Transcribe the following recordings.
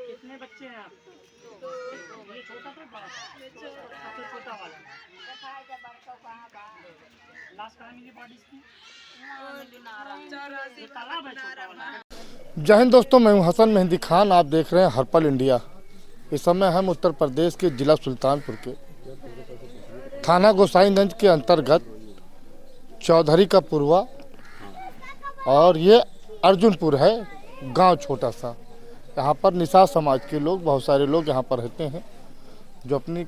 कितने बच्चे हैं आप? ये छोटा तो बड़ा? सबसे छोटा वाला। लास्ट कहाँ मिली बॉडी इसकी? ये तालाब है छोटा वाला। जय हिंद दोस्तों, मैं हूं हसन मेहंदी खान। आप देख रहे हैं हर्पल इंडिया। इस समय हम उत्तर प्रदेश के जिला सुल्तानपुर के थाना गोसाईगंज के अंतर्गत चौधरी का पुरवा और ये अर्जुनपुर है गांव छोटा सा। यहाँ पर निषाद समाज के लोग, बहुत सारे लोग यहाँ पर रहते हैं जो अपनी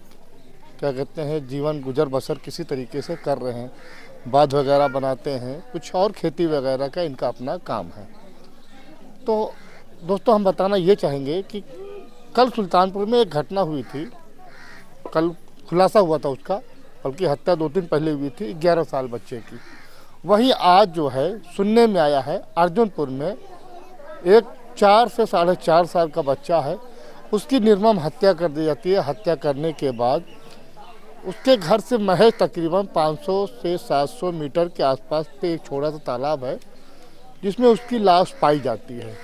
क्या कहते हैं जीवन गुजर बसर किसी तरीके से कर रहे हैं। बाध वगैरह बनाते हैं, कुछ और खेती वगैरह का इनका अपना काम है। तो दोस्तों, हम बताना ये चाहेंगे कि कल सुल्तानपुर में एक घटना हुई थी। कल खुलासा हुआ था उसका, बल्कि हत्या 2 दिन पहले हुई थी 11 साल बच्चे की। वहीं आज जो है सुनने में आया है अर्जुनपुर में एक 4 से 4.5 साल का बच्चा है, उसकी निर्मम हत्या कर दी जाती है। हत्या करने के बाद उसके घर से महज तकरीबन 500 से 700 मीटर के आसपास पे एक छोटा सा तालाब है जिसमें उसकी लाश पाई जाती है।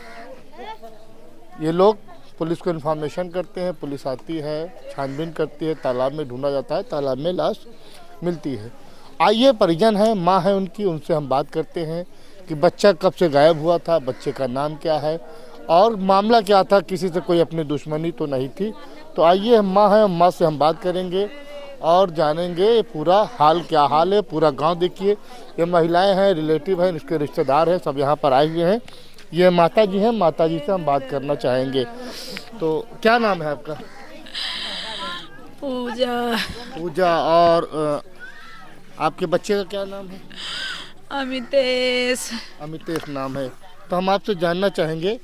ये लोग पुलिस को इन्फॉर्मेशन करते हैं, पुलिस आती है, छानबीन करती है, तालाब में ढूंढा जाता है, तालाब में लाश मिलती है। आइए, परिजन है, माँ है उनकी, उनसे हम बात करते हैं कि बच्चा कब से गायब हुआ था, बच्चे का नाम क्या है और मामला क्या था, किसी से कोई अपनी दुश्मनी तो नहीं थी। तो आइए, माँ है, माँ से हम बात करेंगे और जानेंगे पूरा हाल क्या हाल है। पूरा गांव देखिए, ये महिलाएं हैं, रिलेटिव हैं, इसके रिश्तेदार हैं, सब यहाँ पर आए हुए हैं। ये माता जी हैं, माता जी से हम बात करना चाहेंगे। तो क्या नाम है आपका? पूजा। पूजा। और आपके बच्चे का क्या नाम है? अमितेश। अमितेश नाम है। तो हम आपसे जानना चाहेंगे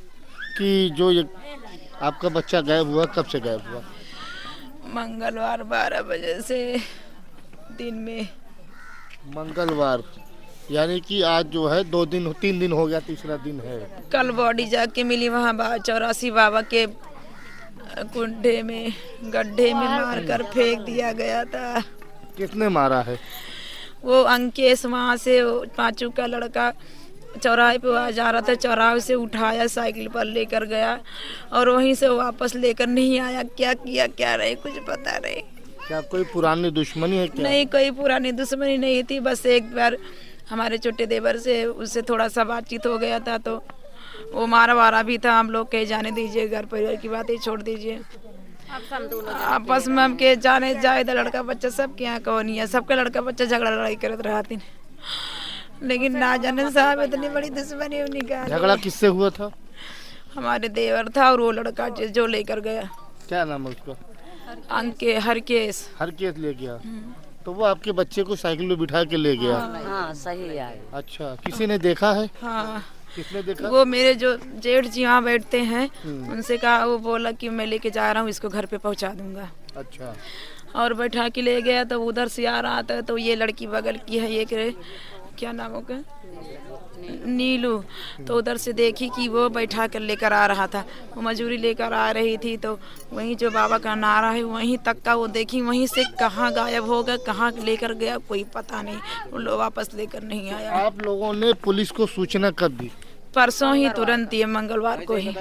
कि जो ये आपका बच्चा गायब हुआ, कब से गायब हुआ? मंगलवार 12 बजे से दिन में। मंगलवार, यानी कि आज जो है 3 दिन हो गया, तीसरा दिन है। कल बॉडी जाके मिली वहाँ 84 बाबा के कुंडे में, गड्ढे में मार कर फेंक दिया गया था। किसने मारा है? वो अंकेश वहाँ से 5 का लड़का चौराहे पे आ जा रहा था, चौराहे से उठाया, साइकिल पर लेकर गया और वहीं से वापस लेकर नहीं आया। क्या किया क्या रहे कुछ पता नहीं। क्या कोई पुरानी दुश्मनी है क्या? नहीं, कोई पुरानी दुश्मनी नहीं थी। बस एक बार हमारे छोटे देवर से उससे थोड़ा सा बातचीत हो गया था, तो वो मारा वारा भी था। हम लोग कहे जाने दीजिए, घर परिवार की बातें छोड़ दीजिए। आपस में हम के जाने जाए तो लड़का बच्चा सब के यहाँ कौन है, सबका लड़का बच्चा झगड़ा लड़ाई करत रहती। लेकिन ना जाने साहब इतनी बड़ी दुश्मनी निकाली। झगड़ा किससे हुआ था? हमारे देवर था और वो लड़का जो लेकर गया। क्या नाम है उसका? हरकेश। हरकेश ले गया। तो वो आपके बच्चे को साइकिल में बिठा के ले गया? हाँ, सही है। अच्छा, किसी ने देखा है? हाँ। किसने देखा? वो मेरे जो जेठ जी वहाँ बैठते हैं, उनसे कहा, वो बोला कि मैं लेके जा रहा हूँ, इसको घर पे पहुँचा दूंगा। अच्छा। और बैठा के ले गया तो उधर से आ रहा था, तो ये लड़की बगल की है, ये क्या नाम होगा, नीलू। तो उधर से देखी कि वो बैठा कर लेकर आ रहा था, वो मजूरी लेकर आ रही थी। तो वहीं जो बाबा का नारा है वहीं तक का वो देखी, वहीं से कहाँ गायब हो गया, कहाँ लेकर गया कोई पता नहीं। वो लोग वापस लेकर नहीं आया। आप लोगों ने पुलिस को सूचना कब दी? परसों ही, तुरंत ही, मंगलवार को ही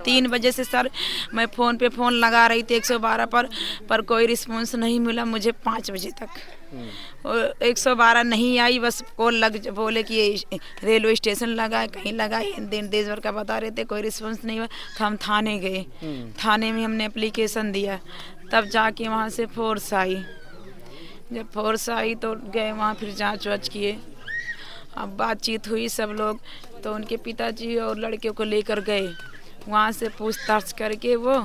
3 बजे से। सर, मैं फ़ोन पे फ़ोन लगा रही थी 112 पर कोई रिस्पॉन्स नहीं मिला मुझे 5 बजे तक। 112 नहीं आई, बस कॉल बोले कि रेलवे स्टेशन लगा है, कहीं लगा है, देश भर का बता रहे थे, कोई रिस्पॉन्स नहीं हुआ। तो हम थाने गए, थाने में हमने एप्लीकेशन दिया, तब जाके वहाँ से फोर्स आई। जब फोर्स आई तो गए वहाँ, फिर जाँच वाँच किए। अब बातचीत हुई सब लोग, तो उनके पिताजी और लड़के को लेकर गए, वहाँ से पूछताछ करके वो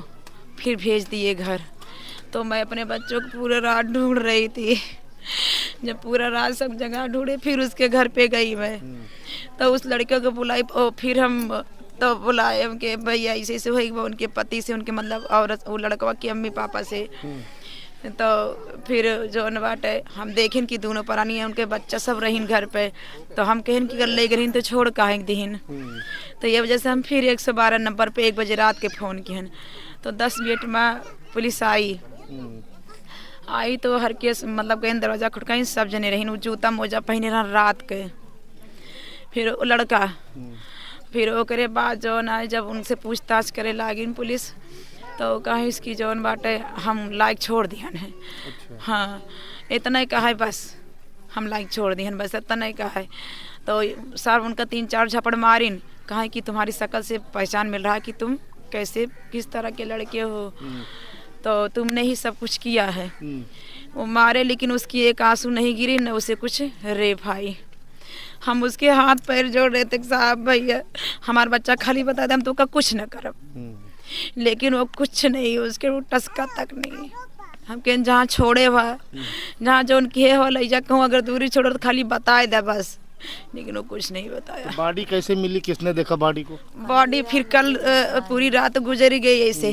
फिर भेज दिए घर। तो मैं अपने बच्चों को पूरा रात ढूंढ रही थी। जब पूरा रात सब जगह ढूंढे, फिर उसके घर पे गई मैं, तो उस लड़के को बुलाई। फिर हम तो बुलाए उनके भैया, ऐसे ऐसे हुई, उनके पति से, उनके मतलब औरत, वो लड़का के अम्मी पापा से। तो फिर जो बाटे हम देखें कि दोनों प्राणी है, उनके बच्चा सब रहीन घर पे। तो हम कहें कि ले गरीन तो छोड़ काहे दीन। तो ये वजह से हम फिर 112 नंबर पे 1 बजे रात के फ़ोन किए। तो 10 मिनट में पुलिस आई। तो हर केस मतलब कहीं दरवाजा खटकाई, सब जने रहीन, जूता मोजा पहने रहा रात के। फिर लड़का फिर ओकरे बाद जौन आए जब उनसे पूछताछ करे लागिन पुलिस तो कहीं इसकी जौन बाटे हम लाइक छोड़ दिहन है। हाँ इतना ही कहा है बस, हम लाइक छोड़ दिहन बस इतना ही कहा है। तो सर उनका 3-4 झपड़ मारिन, कहा कि तुम्हारी शक्ल से पहचान मिल रहा है कि तुम कैसे किस तरह के लड़के हो, तो तुमने ही सब कुछ किया है। वो मारे लेकिन उसकी एक आंसू नहीं गिरी न उसे कुछ रेप आई। हम उसके हाथ पैर जोड़ रहे थे साहब भैया हमारा बच्चा खाली बता दे हम तो का कुछ न करब, लेकिन वो कुछ नहीं, उसके वो टसका तक नहीं। हम कहें जहाँ छोड़े हुआ जहाँ जो उनकी है ले जा कहूँ अगर दूरी छोड़ो तो खाली बताए दे बस, लेकिन वो कुछ नहीं बताया। तो बॉडी कैसे मिली, किसने देखा बॉडी को? बॉडी फिर कल पूरी रात गुजर गई ऐसे।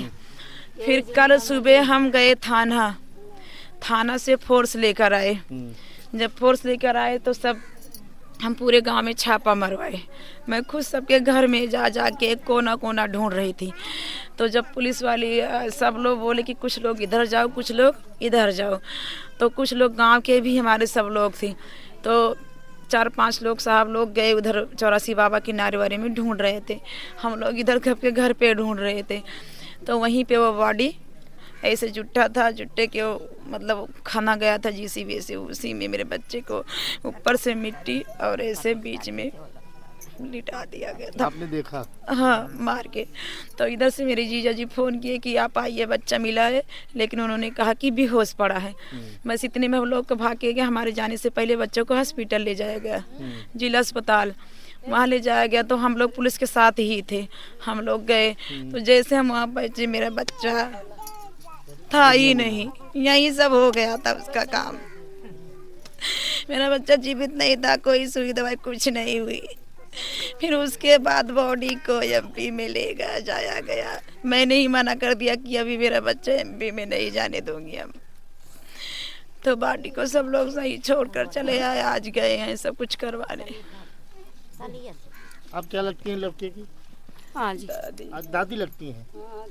फिर कल सुबह हम गए थाना से फोर्स लेकर आए। जब फोर्स लेकर आए तो सब हम पूरे गांव में छापा मरवाए। मैं खुद सबके घर में जा के कोना कोना ढूंढ रही थी। तो जब पुलिस वाली सब लोग बोले कि कुछ लोग इधर जाओ कुछ लोग इधर जाओ, तो कुछ लोग गांव के भी हमारे सब लोग थे, तो 4-5 लोग साहब लोग गए उधर 84 बाबा की नारीवारी में ढूंढ रहे थे। हम लोग इधर सबके घर पे ढूंढ रहे थे। तो वहीं पे वो बॉडी ऐसे जुट्टा था, जुट्टे के मतलब खाना गया था जीसीबी से, उसी में मेरे बच्चे को ऊपर से मिट्टी और ऐसे बीच में लिटा दिया गया था। आपने देखा? हाँ मार के। तो इधर से मेरे जीजा जी फ़ोन किए कि आप आइए बच्चा मिला है, लेकिन उन्होंने कहा कि बेहोश पड़ा है। बस इतने में हम लोग को भाग के गए, हमारे जाने से पहले बच्चों को हॉस्पिटल ले जाया गया, जिला अस्पताल वहाँ ले जाया गया। तो हम लोग पुलिस के साथ ही थे, हम लोग गए। तो जैसे हम वहाँ पहुँचे मेरा बच्चा था ही नहीं, यही सब हो गया था उसका काम। मेरा बच्चा जीवित नहीं था, कोई सुई दवाई कुछ नहीं हुई। फिर उसके बाद बॉडी को एमपी में ले जाया गया। मैंने ही मना कर दिया कि अभी मेरा बच्चा एमपी में नहीं जाने दूंगी हम। तो बॉडी को सब लोग सही छोड़कर चले आए, आज गए हैं सब कुछ करवाने। आप क्या लगती हैं लड़के की? हाँ जी दादी लगती हैं।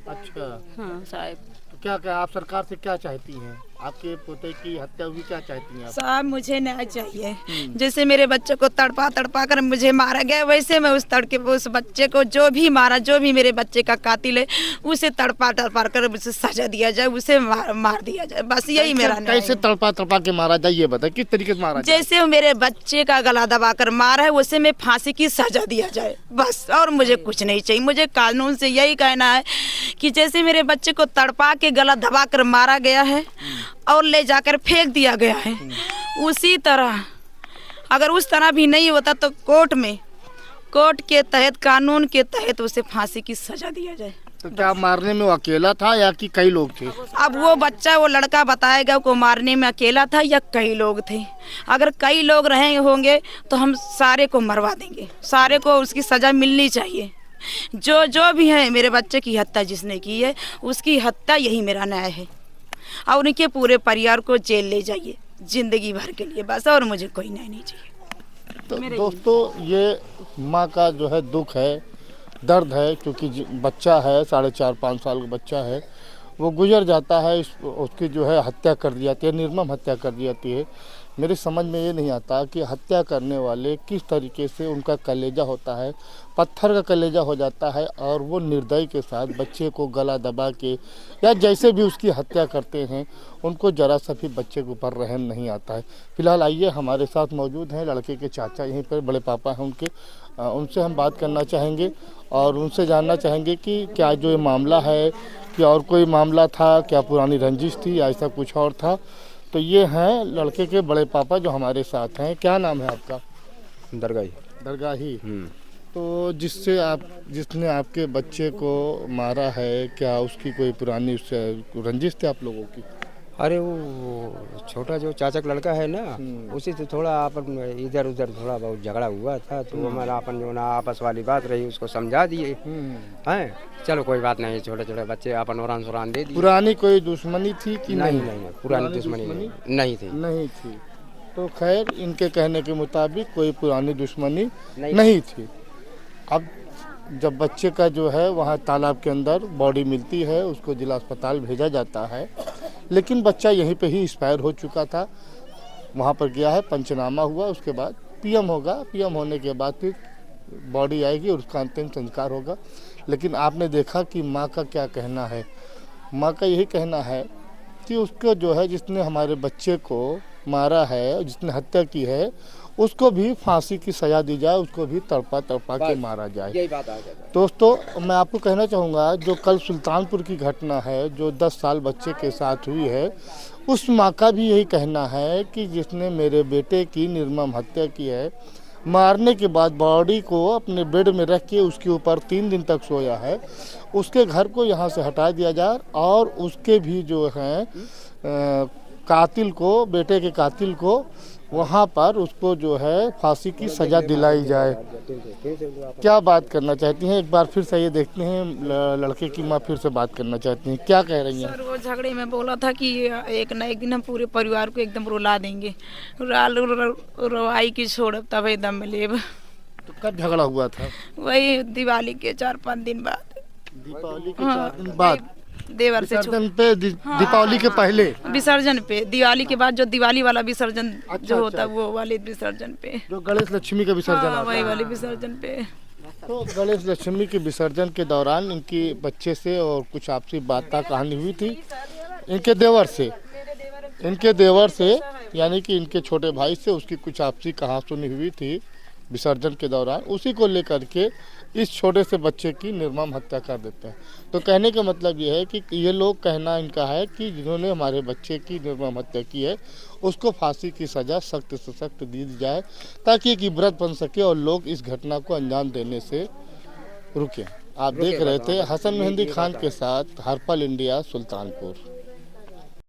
अच्छा हाँ साहब। तो क्या आप सरकार से क्या चाहती हैं? आपके पोते की हत्या हुई, क्या चाहती हैं आप? साहब मुझे न्याय चाहिए। जैसे मेरे बच्चे को तड़पा कर मुझे मारा गया, वैसे मैं उस बच्चे को जो भी मारा, जो भी मेरे बच्चे का कातिल है, उसे तड़पा कर उसे सजा दिया जाए, उसे मार दिया जाए, बस यही मेरा न्याय। कैसे तड़पा के मारा जाए ये बताए, किस तरीके से मारा जाए? जैसे मेरे बच्चे का गला दबा कर मारा है उसे में फांसी की सजा दिया जाए बस, और मुझे कुछ नहीं चाहिए। मुझे कानून से यही कहना है कि जैसे मेरे बच्चे को तड़पा के गला दबा कर मारा गया है और ले जाकर फेंक दिया गया है, उसी तरह अगर उस तरह भी नहीं होता तो कोर्ट के तहत, कानून के तहत उसे फांसी की सजा दिया जाए। तो क्या मारने में वो अकेला था या कि कई लोग थे? अब वो लड़का बताएगा को मारने में अकेला था या कई लोग थे। अगर कई लोग रहे होंगे तो हम सारे को मरवा देंगे, सारे को उसकी सजा मिलनी चाहिए। जो भी है मेरे बच्चे की हत्या जिसने की है उसकी हत्या, यही मेरा न्याय है। और उनके पूरे परिवार को जेल ले जाइए जिंदगी भर के लिए बस, और मुझे कोई न्याय नहीं चाहिए। तो दोस्तों ये माँ का जो है दुख है, दर्द है, क्योंकि बच्चा है 4.5-5 साल का बच्चा है, वो गुजर जाता है, उसकी जो है हत्या कर दी जाती है, निर्मम हत्या कर दी जाती है। मेरे समझ में ये नहीं आता कि हत्या करने वाले किस तरीके से, उनका कलेजा होता है पत्थर का कलेजा हो जाता है, और वो निर्दयी के साथ बच्चे को गला दबा के या जैसे भी उसकी हत्या करते हैं, उनको जरा सा भी बच्चे के ऊपर रहम नहीं आता है। फिलहाल आइए, हमारे साथ मौजूद हैं लड़के के चाचा, यहीं पर बड़े पापा हैं उनके, उनसे हम बात करना चाहेंगे और उनसे जानना चाहेंगे कि क्या जो ये मामला है, कि और कोई मामला था, क्या पुरानी रंजिश थी या ऐसा कुछ और था। तो ये हैं लड़के के बड़े पापा जो हमारे साथ हैं। क्या नाम है आपका? दरगाही। तो जिसने आपके बच्चे को मारा है, क्या उसकी कोई पुरानी उससे रंजिश थी आप लोगों की? अरे वो छोटा जो चाचा का लड़का है ना, उसी से थोड़ा अपन इधर उधर थोड़ा बहुत झगड़ा हुआ था, तो हमारा अपन जो ना आपस वाली बात रही उसको समझा दिए हैं। चलो कोई बात नहीं, छोटे छोटे बच्चे अपन औरान दे दिए। पुरानी कोई दुश्मनी थी कि नहीं? पुरानी दुश्मनी नहीं थी। तो खैर इनके कहने के मुताबिक कोई पुरानी दुश्मनी नहीं थी। अब जब बच्चे का जो है वहाँ तालाब के अंदर बॉडी मिलती है, उसको जिला अस्पताल भेजा जाता है, लेकिन बच्चा यहीं पे ही एक्सपायर हो चुका था। वहाँ पर गया है, पंचनामा हुआ, उसके बाद पीएम होगा, पीएम होने के बाद फिर बॉडी आएगी और उसका अंतिम संस्कार होगा। लेकिन आपने देखा कि माँ का क्या कहना है। माँ का यही कहना है कि उसको जो है जिसने हमारे बच्चे को मारा है, जिसने हत्या की है, उसको भी फांसी की सज़ा दी जाए, उसको भी तड़पा तड़पा के मारा जाए। यही बात आ गया। दोस्तों मैं आपको कहना चाहूँगा जो कल सुल्तानपुर की घटना है, जो 10 साल बच्चे के साथ हुई है, उस माँ का भी यही कहना है कि जिसने मेरे बेटे की निर्मम हत्या की है, मारने के बाद बॉडी को अपने बेड में रख के उसके ऊपर 3 दिन तक सोया है, उसके घर को यहाँ से हटा दिया जाए और उसके भी जो हैं कातिल को, बेटे के कातिल को वहाँ पर उसको जो है फांसी की सज़ा दिलाई जाए। क्या बात करना चाहती हैं? एक बार फिर से ये देखते हैं, लड़के की माँ फिर से बात करना चाहती हैं, क्या कह रही हैं? सर वो झगड़े में बोला था कि एक ना एक दिन हम पूरे परिवार को एकदम रुला देंगे, रुवाई की छोड़ तब दम में लेब। तो कब झगड़ा हुआ था? वही दिवाली के 4-5 दिन बाद। दीपावली के 4 दिन बाद? देवर से विसर्जन पे दीपावली के पहले? विसर्जन पे, दिवाली के बाद जो दिवाली वाला विसर्जन जो होता है वो वाले विसर्जन पे, जो गणेश लक्ष्मी का विसर्जन आता है, वही वाले विसर्जन पे। तो गणेश लक्ष्मी के विसर्जन के दौरान इनकी बच्चे से और कुछ आपसी बातचीत कहानी हुई थी इनके देवर से यानी कि इनके छोटे भाई से उसकी कुछ आपसी कहासुनी हुई थी विसर्जन के दौरान। उसी को लेकर के इस छोटे से बच्चे की निर्मम हत्या कर देते हैं। तो कहने का मतलब ये है कि ये लोग, कहना इनका है कि जिन्होंने हमारे बच्चे की निर्मम हत्या की है उसको फांसी की सज़ा सख्त से सख्त दी जाए, ताकि एक इबरत बन सके और लोग इस घटना को अंजाम देने से रुकें। आप देख रहे थे हसन मेहंदी खान के साथ हर्पल इंडिया, सुल्तानपुर।